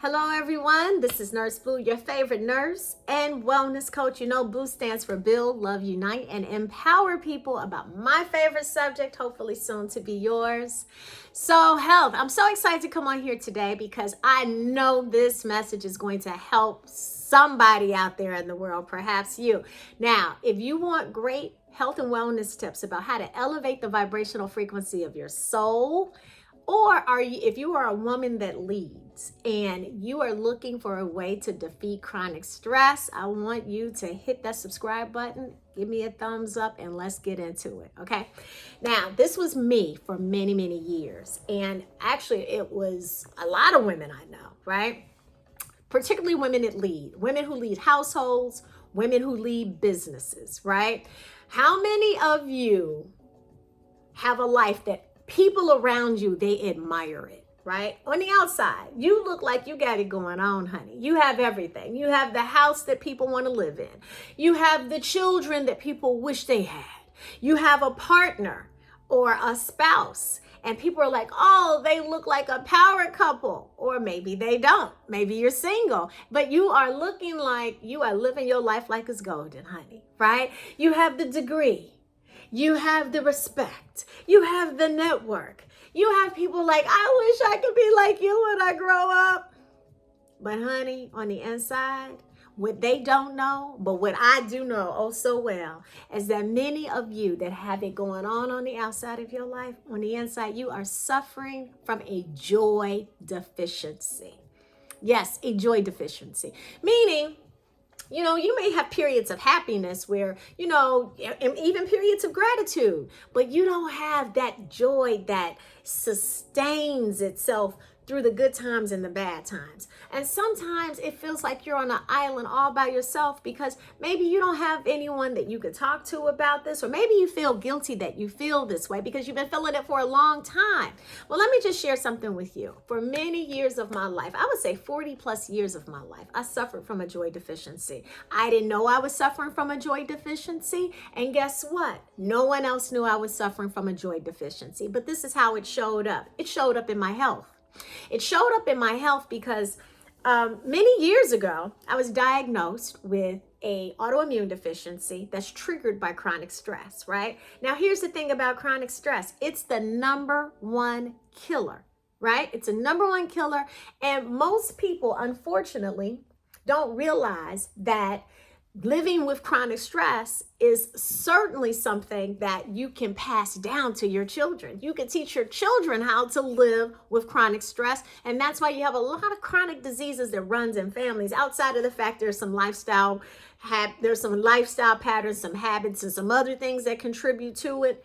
Hello, everyone. This is Nurse Boo, your favorite nurse and wellness coach. You know, Boo stands for Build, Love, Unite, and Empower people about my favorite subject, hopefully soon to be yours. So, health. I'm so excited to come on here today because I know this message is going to help somebody out there in the world, perhaps you. Now, if you want great health and wellness tips about how to elevate the vibrational frequency of your soul, or if you are a woman that leads and you are looking for a way to defeat chronic stress, I want you to hit that subscribe button, give me a thumbs up, and let's get into it, okay? Now, this was me for many, many years. And actually, it was a lot of women I know, right? Particularly women that lead, women who lead households, women who lead businesses, right? How many of you have a life that people around you, they admire it, right? On the outside, you look like you got it going on, honey. You have everything. You have the house that people want to live in. You have the children that people wish they had. You have a partner or a spouse, and people are like, oh, they look like a power couple. Or maybe they don't. Maybe you're single, but you are looking like you are living your life like it's golden, honey, right? You have the degree. You have the respect. You have the network. You have people like, I wish I could be like you when I grow up. But honey, on the inside, what they don't know, but what I do know oh so well, is that many of you that have it going on the outside of your life, on the inside, you are suffering from a joy deficiency. Yes, a joy deficiency. Meaning, you may have periods of happiness where, and even periods of gratitude, but you don't have that joy that sustains itself through the good times and the bad times. And sometimes it feels like you're on an island all by yourself because maybe you don't have anyone that you could talk to about this, or maybe you feel guilty that you feel this way because you've been feeling it for a long time. Well, let me just share something with you. For many years of my life, I would say 40 plus years of my life, I suffered from a joy deficiency. I didn't know I was suffering from a joy deficiency. And guess what? No one else knew I was suffering from a joy deficiency. But this is how it showed up. It showed up in my health. It showed up in my health because many years ago, I was diagnosed with an autoimmune deficiency that's triggered by chronic stress, right? Now, here's the thing about chronic stress. It's the number one killer, right? It's a number one killer. And most people, unfortunately, don't realize that living with chronic stress is certainly something that you can pass down to your children. You can teach your children how to live with chronic stress. And that's why you have a lot of chronic diseases that runs in families. Outside of the fact there's some lifestyle patterns, some habits, and some other things that contribute to it.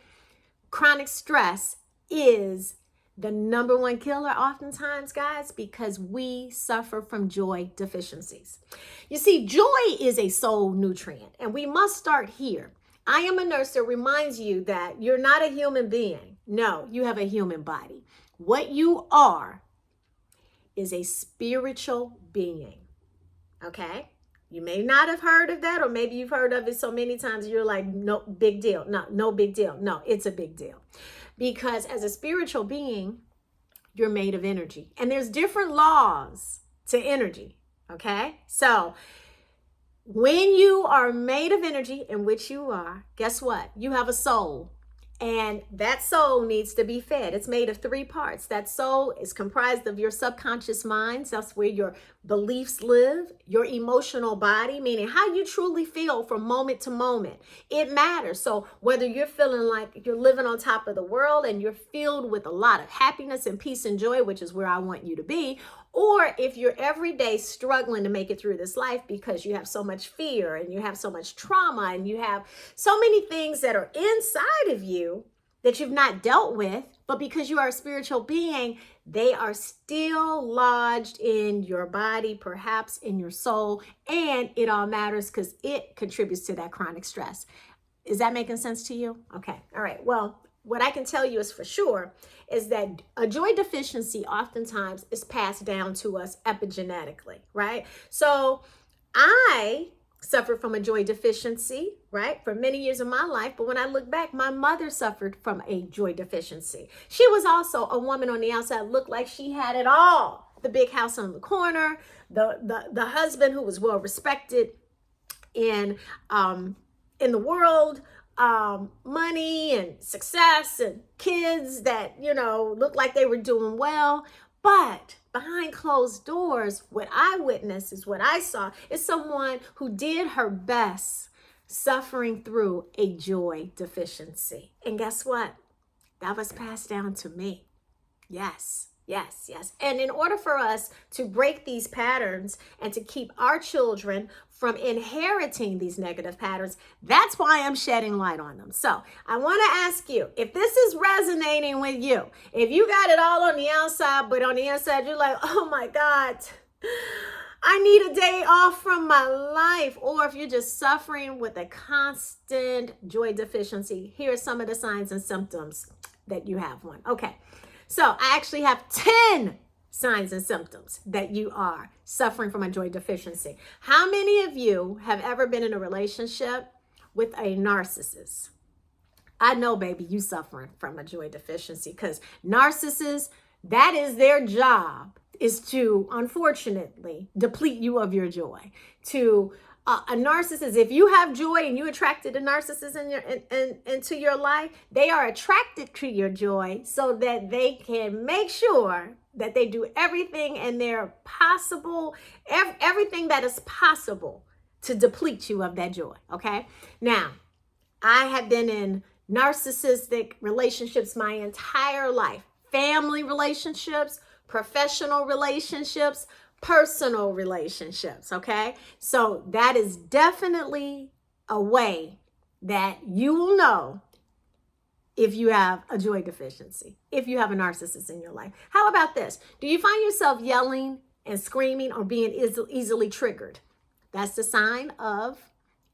Chronic stress is the number one killer oftentimes, guys, because we suffer from joy deficiencies. You see, joy is a soul nutrient, and we must start here. I am a nurse that reminds you that you're not a human being. No, you have a human body. What you are is a spiritual being, okay? You may not have heard of that, or maybe you've heard of it so many times you're like, no big deal. No big deal. No, it's a big deal. Because as a spiritual being, you're made of energy. And there's different laws to energy, okay? So when you are made of energy, in which you are, guess what? You have a soul. And that soul needs to be fed. It's made of three parts. That soul is comprised of your subconscious minds. That's where your beliefs live. Your emotional body, meaning how you truly feel from moment to moment. It matters. So whether you're feeling like you're living on top of the world and you're filled with a lot of happiness and peace and joy, which is where I want you to be, or if you're every day struggling to make it through this life because you have so much fear and you have so much trauma and you have so many things that are inside of you that you've not dealt with, but because you are a spiritual being, they are still lodged in your body, perhaps in your soul, and it all matters because it contributes to that chronic stress. Is that making sense to you? Okay. All right. Well, what I can tell you is for sure is that a joy deficiency oftentimes is passed down to us epigenetically, right? So I suffered from a joy deficiency, right, for many years of my life. But when I look back, my mother suffered from a joy deficiency. She was also a woman on the outside, looked like she had it all, the big house on the corner, the husband who was well respected in the world, money and success and kids that, looked like they were doing well. But behind closed doors, what I witnessed is what I saw is someone who did her best suffering through a joy deficiency. And guess what? That was passed down to me. Yes. And in order for us to break these patterns and to keep our children from inheriting these negative patterns, that's why I'm shedding light on them. So I want to ask you, if this is resonating with you, if you got it all on the outside, but on the inside, you're like, oh my God, I need a day off from my life. Or if you're just suffering with a constant joy deficiency, here are some of the signs and symptoms that you have one. Okay. So I actually have 10 signs and symptoms that you are suffering from a joy deficiency. How many of you have ever been in a relationship with a narcissist? I know, baby, you suffering from a joy deficiency, because narcissists, that is their job, is to, unfortunately, deplete you of your joy. A narcissist, if you have joy and you attracted a narcissist into your life, they are attracted to your joy so that they can make sure that they do everything in their possible, everything that is possible to deplete you of that joy. Okay. Now, I have been in narcissistic relationships my entire life, family relationships, professional relationships, personal relationships, okay? So that is definitely a way that you will know if you have a joy deficiency, if you have a narcissist in your life. How about this? Do you find yourself yelling and screaming or being easily triggered? That's the sign of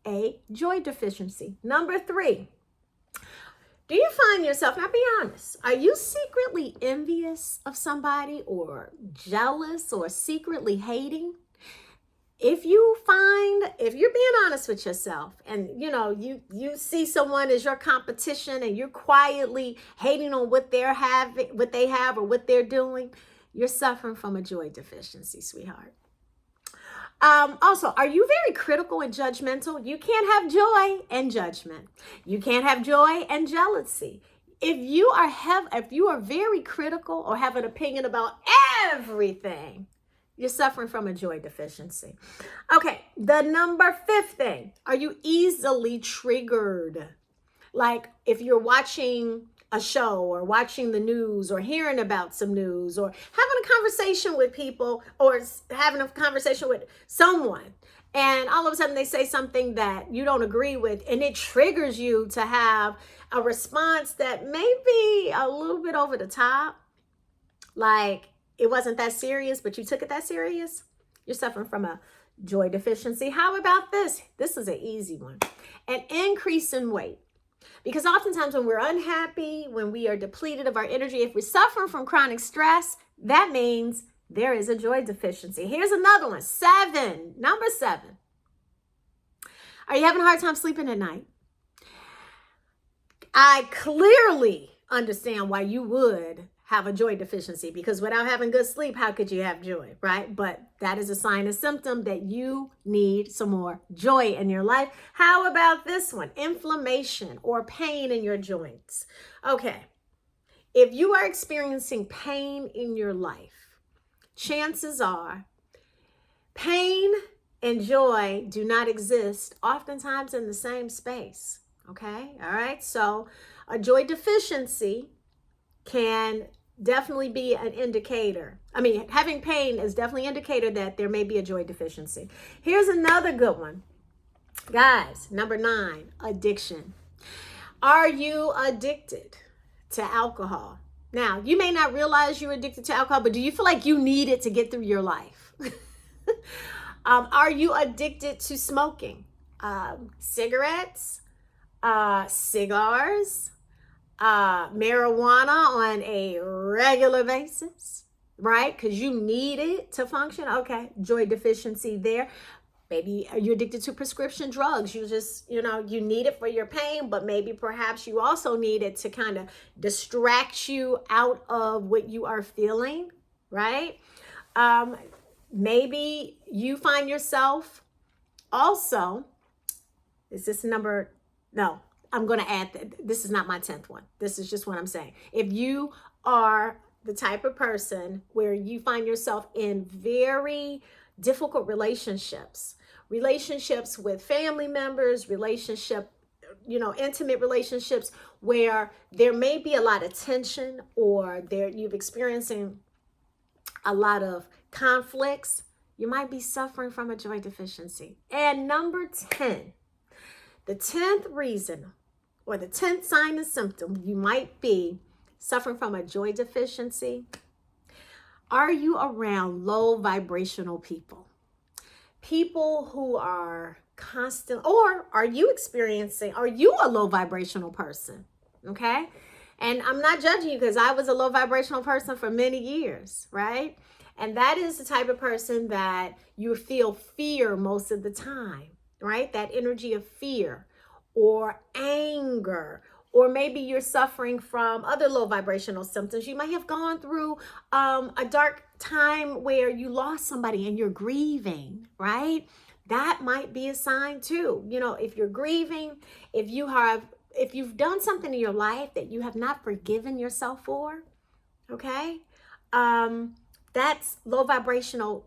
a joy deficiency. Number 3. Do you find yourself, now be honest, are you secretly envious of somebody or jealous or secretly hating? If you're being honest with yourself and you see someone as your competition and you're quietly hating on what they have or what they're doing, you're suffering from a joy deficiency, sweetheart. Also, are you very critical and judgmental? You can't have joy and judgment. You can't have joy and jealousy. If you are very critical or have an opinion about everything, you're suffering from a joy deficiency. Okay, the number 5 thing, are you easily triggered? Like if you're watching a show or watching the news or hearing about some news or having a conversation with people or having a conversation with someone, and all of a sudden they say something that you don't agree with and it triggers you to have a response that may be a little bit over the top, like it wasn't that serious, but you took it that serious, you're suffering from a joy deficiency. How about this? This is an easy one. An increase in weight. Because oftentimes when we're unhappy, when we are depleted of our energy, if we're suffering from chronic stress, that means there is a joy deficiency. Here's another one. 7. Number 7. Are you having a hard time sleeping at night? I clearly understand why you would have a joy deficiency, because without having good sleep, how could you have joy, right? But that is a sign and symptom that you need some more joy in your life. How about this one? Inflammation or pain in your joints. Okay, if you are experiencing pain in your life, chances are pain and joy do not exist oftentimes in the same space, okay? All right, so a joy deficiency can definitely be an indicator. I mean, having pain is definitely an indicator that there may be a joy deficiency. Here's another good one. Guys, number 9, addiction. Are you addicted to alcohol? Now, you may not realize you're addicted to alcohol, but do you feel like you need it to get through your life? Are you addicted to smoking? Cigarettes, cigars, marijuana on a regular basis, right? Because you need it to function. Okay, joy deficiency there. Maybe you're addicted to prescription drugs. You just, you need it for your pain, but maybe perhaps you also need it to kind of distract you out of what you are feeling, right? Maybe you find yourself also, is this number? No, I'm going to add, this is not my 10th one. This is just what I'm saying. If you are the type of person where you find yourself in very difficult relationships with family members, intimate relationships where there may be a lot of tension, or you've experiencing a lot of conflicts, you might be suffering from a joy deficiency. And number 10, the 10th reason, or the 10th sign and symptom you might be suffering from a joy deficiency. Are you around low vibrational people? People who are constant, or are you a low vibrational person? Okay. And I'm not judging you, because I was a low vibrational person for many years, right? And that is the type of person that you feel fear most of the time, right? That energy of fear or anger, or maybe you're suffering from other low vibrational symptoms. You might have gone through a dark time where you lost somebody and you're grieving, right? That might be a sign too. If you're grieving, if you've done something in your life that you have not forgiven yourself for, okay? That's low vibrational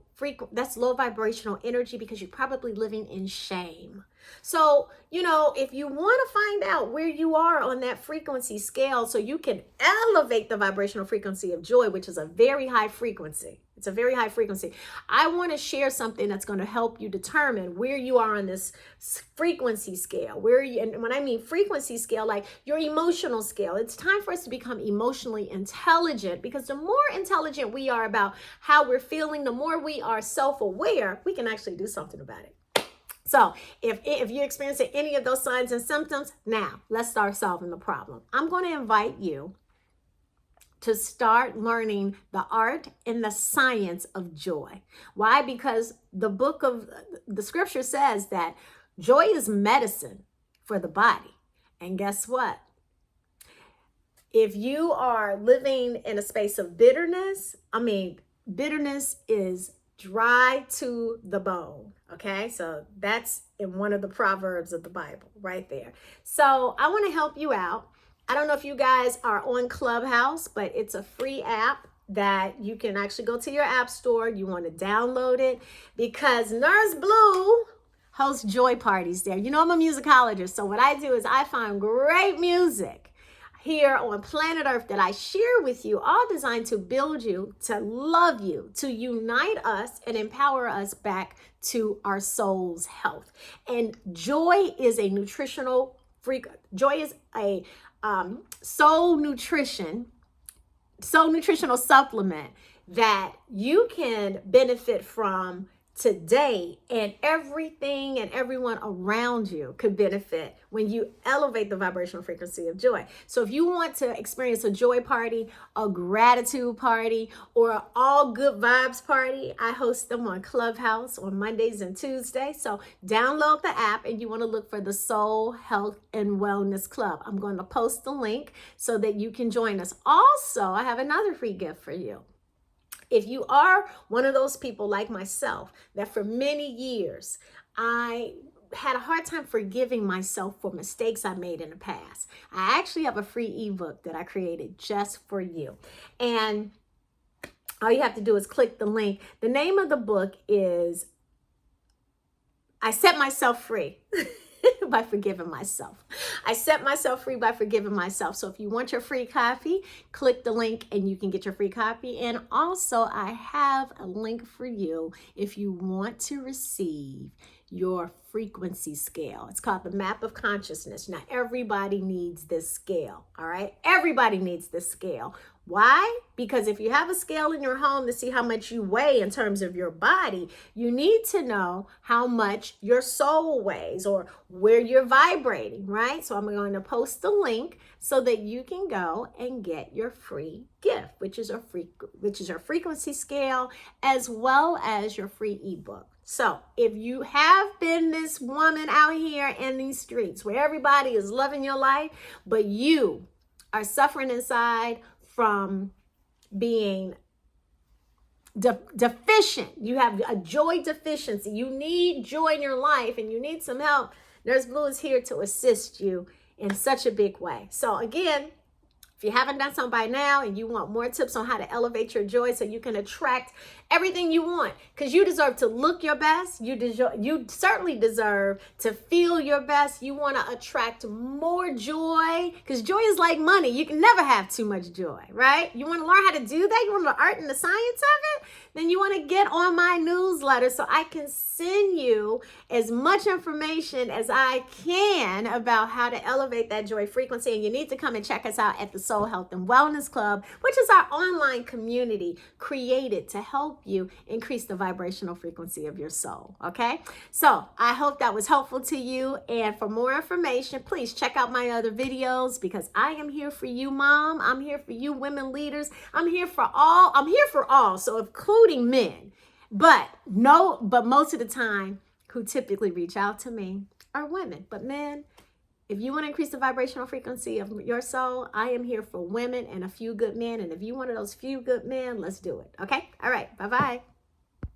energy, because you're probably living in shame. So, if you want to find out where you are on that frequency scale so you can elevate the vibrational frequency of joy, which is a very high frequency. It's a very high frequency. I want to share something that's going to help you determine where you are on this frequency scale. And when I mean frequency scale, like your emotional scale, it's time for us to become emotionally intelligent, because the more intelligent we are about how we're feeling, the more we are self-aware, we can actually do something about it. So if you're experiencing any of those signs and symptoms, now let's start solving the problem. I'm going to invite you to start learning the art and the science of joy. Why? Because the scripture says that joy is medicine for the body. And guess what? If you are living in a space of bitterness is dry to the bone. Okay, so that's in one of the Proverbs of the Bible right there. So I want to help you out. I don't know if you guys are on Clubhouse, but it's a free app that you can actually go to your app store. You want to download it, because Nurse Blue hosts joy parties there. I'm a musicologist, so what I do is I find great music here on planet Earth that I share with you, all designed to build you, to love you, to unite us and empower us back to our soul's health. And joy is a nutritional soul nutritional supplement that you can benefit from today, and everything and everyone around you could benefit when you elevate the vibrational frequency of joy. So if you want to experience a joy party, a gratitude party, or an all good vibes party, I host them on Clubhouse on Mondays and Tuesdays. So download the app, and you want to look for the Soul Health and Wellness Club. I'm going to post the link so that you can join us. Also, I have another free gift for you. If you are one of those people like myself that for many years I had a hard time forgiving myself for mistakes I made in the past, I actually have a free ebook that I created just for you. And all you have to do is click the link. The name of the book is I Set Myself Free. By forgiving myself. I set myself free by forgiving myself. So if you want your free copy, click the link and you can get your free copy. And also I have a link for you if you want to receive your frequency scale. It's called the Map of Consciousness. Now everybody needs this scale. All right. Everybody needs this scale. Why? Because if you have a scale in your home to see how much you weigh in terms of your body, you need to know how much your soul weighs or where you're vibrating, right? So I'm going to post the link so that you can go and get your free gift, which is your frequency scale, as well as your free ebook. So if you have been this woman out here in these streets where everybody is loving your life, but you are suffering inside from being deficient, you have a joy deficiency, you need joy in your life and you need some help, Nurse Blue is here to assist you in such a big way. So again, if you haven't done so by now and you want more tips on how to elevate your joy so you can attract everything you want, because you deserve to look your best, you certainly deserve to feel your best. You want to attract more joy, because joy is like money. You can never have too much joy, right? You want to learn how to do that? You want the art and the science of it? Then you want to get on my newsletter so I can send you as much information as I can about how to elevate that joy frequency. And you need to come and check us out at the Soul Health and Wellness Club, which is our online community created to help you increase the vibrational frequency of your soul. Okay, so I hope that was helpful to you, and for more information, please check out my other videos, because I am here for you, mom. I'm here for you, women leaders. I'm here for all, so including men, but most of the time who typically reach out to me are women. But men, if you want to increase the vibrational frequency of your soul, I am here for women and a few good men. And if you're one of those few good men, let's do it. Okay? All right. Bye-bye.